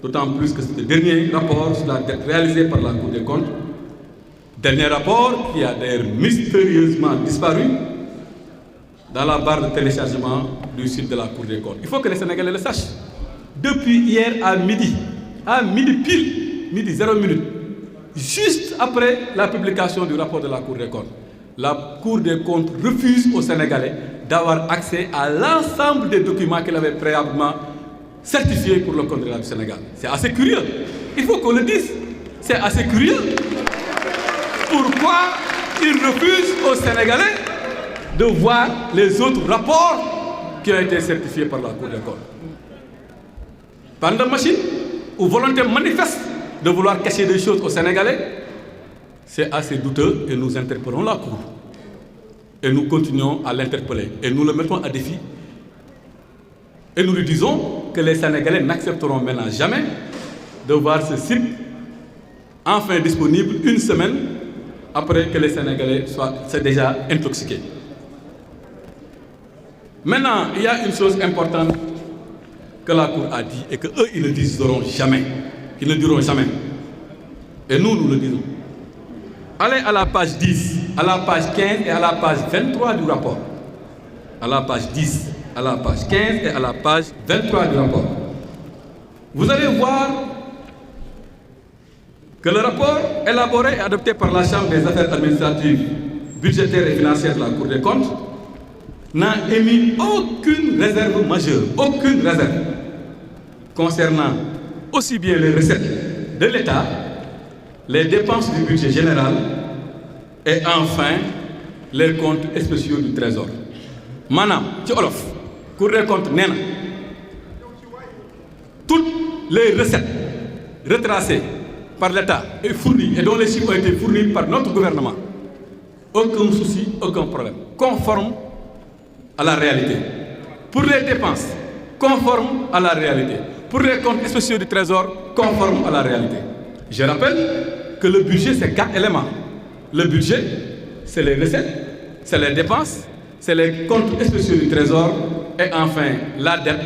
D'autant plus que c'est le dernier rapport sur la dette réalisé par la Cour des comptes, dernier rapport qui a d'ailleurs mystérieusement disparu dans la barre de téléchargement du site de la Cour des comptes. Il faut que les Sénégalais le sachent. Depuis hier à midi pile, midi 0 minute, juste après la publication du rapport de la Cour des comptes, la Cour des comptes refuse aux Sénégalais d'avoir accès à l'ensemble des documents qu'elle avait préalablement certifiés pour le compte de l'État du Sénégal. C'est assez curieux. Il faut qu'on le dise. C'est assez curieux. Pourquoi ils refusent aux Sénégalais de voir les autres rapports qui ont été certifiés par la Cour des comptes? Bande de machine ou volonté manifeste de vouloir cacher des choses aux Sénégalais? C'est assez douteux et nous interpellons la Cour. Et nous continuons à l'interpeller. Et nous le mettons à défi. Et nous lui disons que les Sénégalais n'accepteront maintenant jamais de voir ce site enfin disponible une semaine après que les Sénégalais soient déjà intoxiqués. Maintenant, il y a une chose importante que la Cour a dit et qu'eux, ils ne diront jamais. Ils ne diront jamais. Et nous, nous le disons. Allez à la page 10, à la page 15 et à la page 23 du rapport. À la page 10, à la page 15 et à la page 23 du rapport. Vous allez voir que le rapport élaboré et adopté par la Chambre des affaires administratives, budgétaires et financières de la Cour des comptes n'a émis aucune réserve majeure, aucune réserve concernant aussi bien les recettes de l'État, les dépenses du budget général et enfin les comptes spéciaux du Trésor. Manam, ci olof, Cour des comptes nee na toutes les recettes retracées par l'État et fournies et dont les chiffres ont été fournis par notre gouvernement, aucun souci, aucun problème, conforme à la réalité. Pour les dépenses, conforme à la réalité. Pour les comptes spéciaux du Trésor, conforme à la réalité. Je rappelle que le budget, c'est 4 éléments. Le budget, c'est les recettes, c'est les dépenses, c'est les comptes spéciaux du Trésor et enfin la dette,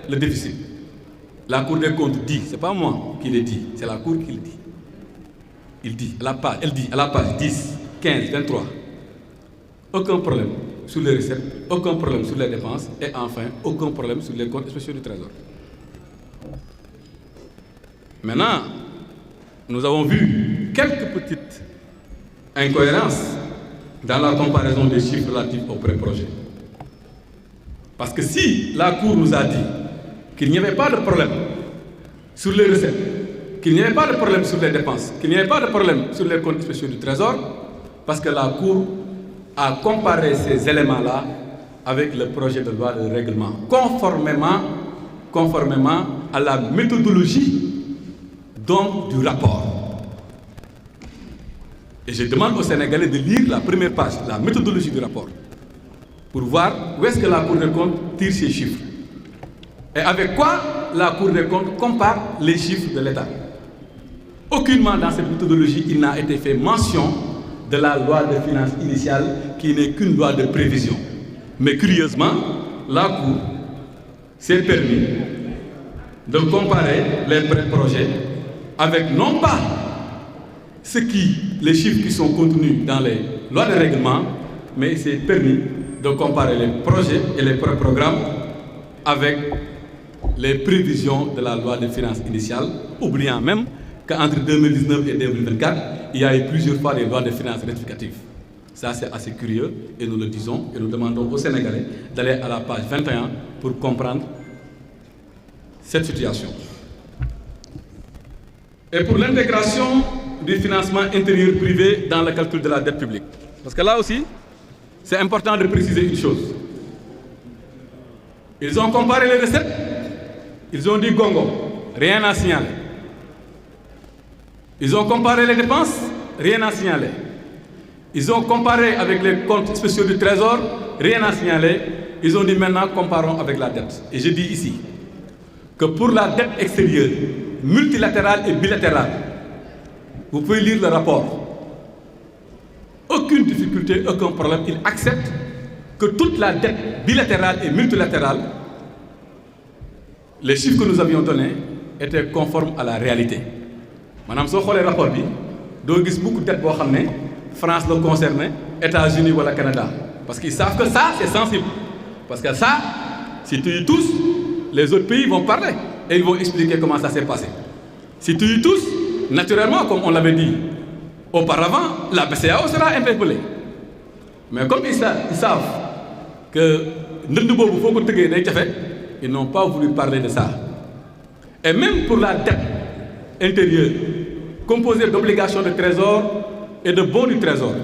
le déficit. La Cour des comptes dit, c'est pas moi qui le dis, c'est la Cour qui le dit. Elle dit à la page 10, 15, 23, aucun problème sur les recettes, aucun problème sur les dépenses et enfin aucun problème sur les comptes spéciaux du Trésor. Maintenant, nous avons vu quelques petites incohérences dans la comparaison des chiffres relatifs au pré-projet. Parce que si la Cour nous a dit qu'il n'y avait pas de problème sur les recettes, qu'il n'y avait pas de problème sur les dépenses, qu'il n'y avait pas de problème sur les comptes spéciaux du Trésor, parce que la Cour a comparé ces éléments-là avec le projet de loi de règlement, conformément à la méthodologie donc du rapport. Et je demande aux Sénégalais de lire la première page, la méthodologie du rapport, pour voir où est-ce que la Cour des comptes tire ses chiffres. Et avec quoi la Cour des comptes compare les chiffres de l'État. Aucunement dans cette méthodologie, il n'a été fait mention de la loi de finances initiale qui n'est qu'une loi de prévision. Mais curieusement, la Cour s'est permis de comparer les pré-projets avec non pas les chiffres qui sont contenus dans les lois de règlement, mais il s'est permis de comparer les projets et les pré-programmes avec les prévisions de la loi de finances initiale, oubliant même qu'entre 2019 et 2024, il y a eu plusieurs fois des lois de finances rectificatives. Ça, c'est assez curieux, et nous le disons, et nous demandons aux Sénégalais d'aller à la page 21 pour comprendre cette situation. Et pour l'intégration du financement intérieur privé dans le calcul de la dette publique. Parce que là aussi, c'est important de préciser une chose. Ils ont comparé les recettes, ils ont dit gongo, rien à signaler. Ils ont comparé les dépenses, rien à signaler. Ils ont comparé avec les comptes spéciaux du Trésor, rien à signaler. Ils ont dit maintenant comparons avec la dette. Et je dis ici que pour la dette extérieure, multilatérale et bilatérale, vous pouvez lire le rapport. Aucune difficulté, aucun problème. Ils acceptent que toute la dette bilatérale et multilatérale, les chiffres que nous avions donnés, était conforme à la réalité. Madame, si vous avez le rapport, vous avez beaucoup de dettes qui France le concerne, États-Unis ou le Canada. Parce qu'ils savent que ça, c'est sensible. Parce que ça, si tu y tous, les autres pays vont parler et ils vont expliquer comment ça s'est passé. Si tu y tous, naturellement, comme on l'avait dit auparavant, la BCEAO sera interpellée. Mais comme ils savent que ils n'ont pas voulu parler de ça. Et même pour la dette intérieure, composée d'obligations de trésor et de bons du trésor,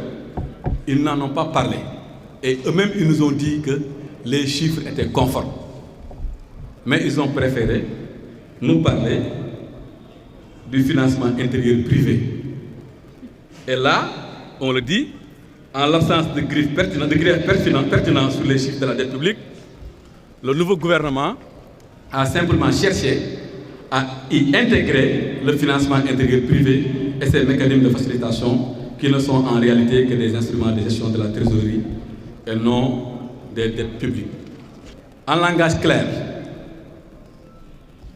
ils n'en ont pas parlé. Et eux-mêmes, ils nous ont dit que les chiffres étaient conformes. Mais ils ont préféré nous parler du financement intérieur privé. Et là, on le dit, en l'absence de griffes pertinentes sur les chiffres de la dette publique, le nouveau gouvernement a simplement cherché à y intégrer le financement intérieur privé et ses mécanismes de facilitation qui ne sont en réalité que des instruments de gestion de la trésorerie et non des dettes publiques. En langage clair,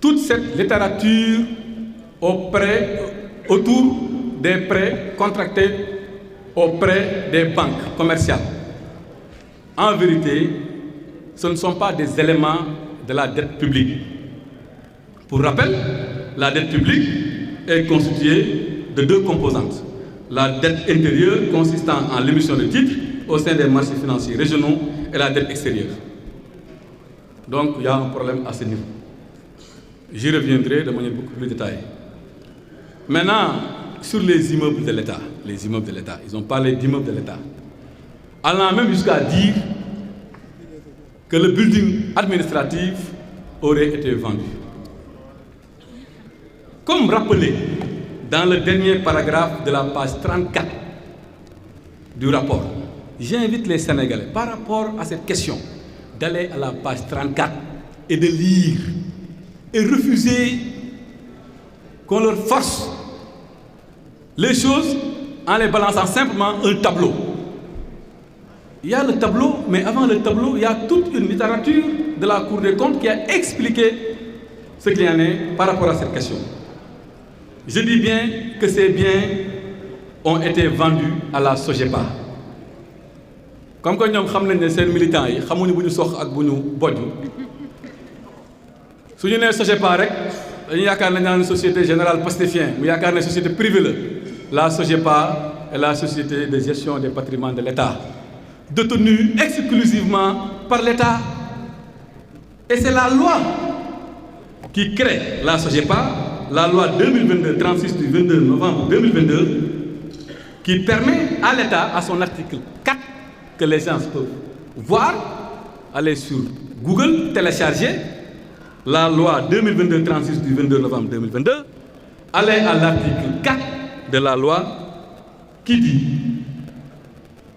toute cette littérature autour des prêts contractés auprès des banques commerciales, en vérité, ce ne sont pas des éléments de la dette publique. Pour rappel, la dette publique est constituée de deux composantes. La dette intérieure consistant en l'émission de titres au sein des marchés financiers régionaux et la dette extérieure. Donc il y a un problème à ce niveau. J'y reviendrai de manière beaucoup plus détaillée. Maintenant, sur les immeubles de l'État, ils ont parlé d'immeubles de l'État, allant même jusqu'à dire que le building administratif aurait été vendu. Comme rappelé dans le dernier paragraphe de la page 34 du rapport, j'invite les Sénégalais, par rapport à cette question, d'aller à la page 34 et de lire et refuser qu'on leur force les choses en les balançant simplement un tableau. Il y a le tableau, mais avant le tableau, il y a toute une littérature de la Cour des comptes qui a expliqué ce qu'il y en est par rapport à cette question. Je dis bien que ces biens ont été vendus à la SOGEPA. Comme que nous savons que ces militants, ils savent que nous sommes ak buñu bodju. Si nous sommes SOGEPA, nous avons une société générale pastéfienne, nous avons une société privée. La SOGEPA est la société de gestion des patrimoines de l'État, détenue exclusivement par l'État. Et c'est la loi qui crée la SOGEPA, la loi 2022-36 du 22 novembre 2022, qui permet à l'État, à son article 4, que les gens peuvent voir, aller sur Google, télécharger la loi 2022-36 du 22 novembre 2022, aller à l'article 4 de la loi qui dit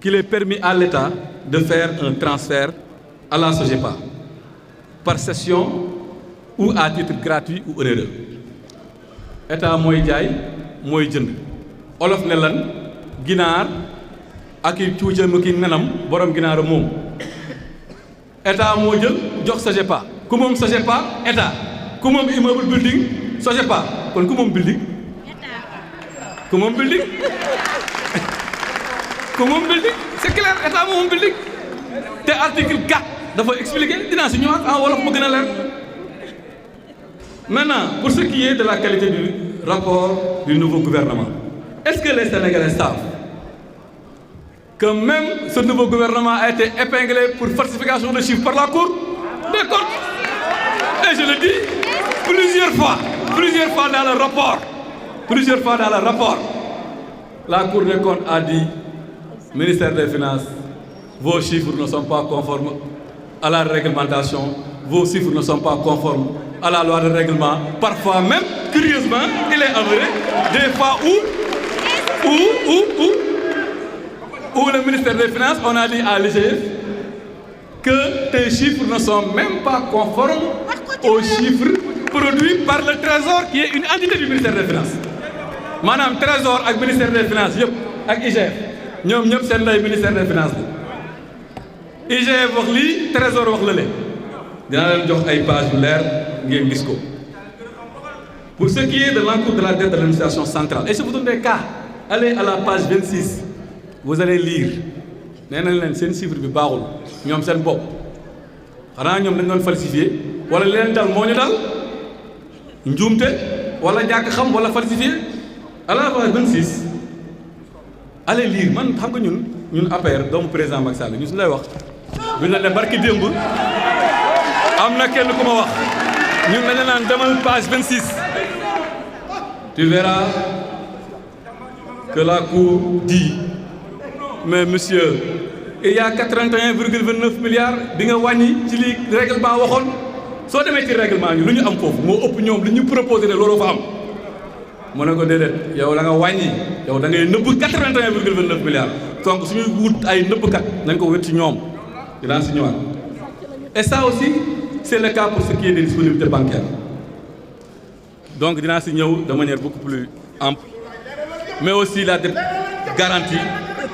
qu'il est permis à l'État de faire un transfert à la SOGEPA par cession ou à titre gratuit ou onéreux. État mooy jaay mooy jënd olof ne lan ginaar ak i cuujam ki nenam borom ginaar moom État moo jël jox SOGEPA ku moom SOGEPA État ku moom immeuble building SOGEPA kon ku moom building ku moom building ku moom building c'est clair État moom building te article 4 dafa expliquer dinaa si ñëwaat en wolof mu gën a leer. Maintenant, pour ce qui est de la qualité du rapport du nouveau gouvernement, est-ce que les Sénégalais savent que même ce nouveau gouvernement a été épinglé pour falsification de chiffres par la Cour des comptes? Et je le dis plusieurs fois dans le rapport, la Cour des comptes a dit, ministère des Finances, vos chiffres ne sont pas conformes à la réglementation, vos chiffres ne sont pas conformes à la loi de règlement. Parfois même, curieusement, il est avéré des fois où le ministère des Finances, on a dit à l'IGF que tes chiffres ne sont même pas conformes aux chiffres produits par le Trésor, qui est une entité du ministère des Finances. Madame Trésor avec le ministère des Finances, avec IGF, nous sommes le ministère des Finances. IGF wax lii Trésor wax la leen dinaa leen jox ay page yu leer ngeen gis ko Pour ce qui est de l'encours de la dette de l'administration centrale, et je vous donne des cas, allez à la page 26, vous allez lire. nee nañ leen seen chiffre bi baaxul ñoom seen bopp xanaa ñoom dañ doon falsifié wala leen dal moo ñu dal njuumte wala ñàkk xam wala falsifié à la page 26 allez lire man xam nga ñun APR doomu président Macky Sall ñu su lay wax bu ñu la ne barki démb am na kenn ku ma wax ñun dañu naan demal page 26 tu verras que la Cour dit mais monsieur il y a 81,29 milliards bi nga wàññi ci li règlement waxoon soo demee ci règlement ñu lu ñu am foofu moo ëpp ñoom li ñu proposé ne loolu fa am mu ne ko déedéet yow da nga wàññi yow da ngay nëbb 81,29 milliards donc suñuy wut ay nëbbkat nañ ko wét ci ñoom dinaa si ñëwaat et ça aussi c'est le cas pour ce qui est des disponibilités bancaires donc dinaa si ñëw de manière beaucoup plus ample mais aussi la dette garantie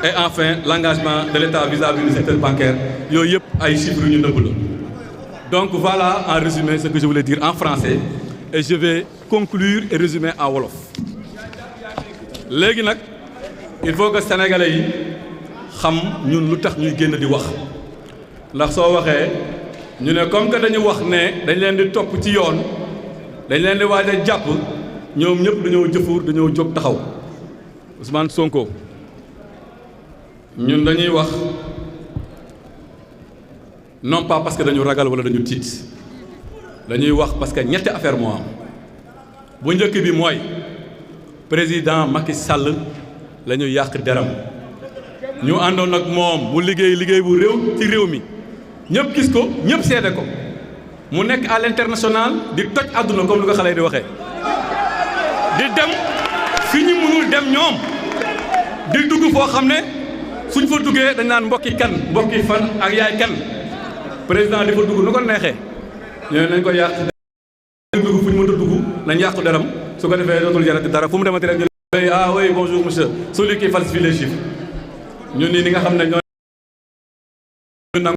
et enfin l'engagement de l'État vis-à-vis du secteur bancaire yooyu yëpp ay chiffres yu ñu nëbb la donc voilà en résumé ce que je voulais dire en français et je vais conclure et résumer en wolof léegi nag il faut que sénégalais yi xam ñun lu tax ñuy génn di wax ndax soo waxee ñu ne comme que dañu wax ne dañ leen di topp ci yoon dañ leen di waaj a jàpp ñoom ñëpp dañoo jëfur dañoo jóg taxaw Ousmane Sonko ñun dañuy wax non pas parce que dañu ragal wala dañu tiit dañuy wax parce que ñetti affaire moo am bu njëkk bi mooy président Macky Sall la ñu yàq deram ñu àndoon ak moom mu liggéey bu réew ci réew mi ñëpp gis ko ñëpp seede ko mu nekk à l'international di toj àdduna comme lu ko xale yi di waxee di dem fi ñu mënul dem ñoom di dugg foo xam ne suñ fa duggee dañ naan mbokki kan mbokki fan ak yaay kan président di fa dugg nu ko neexee ñooñu nañ ko yàq dugg fu ñu mënta dugg nañ yàqu deram su ko defee dootul jarati dara fu mu demati rek ñu ah oui bonjour monsieur celui qui falsifie les chiffres ñun nii ni nga xam ne ñoo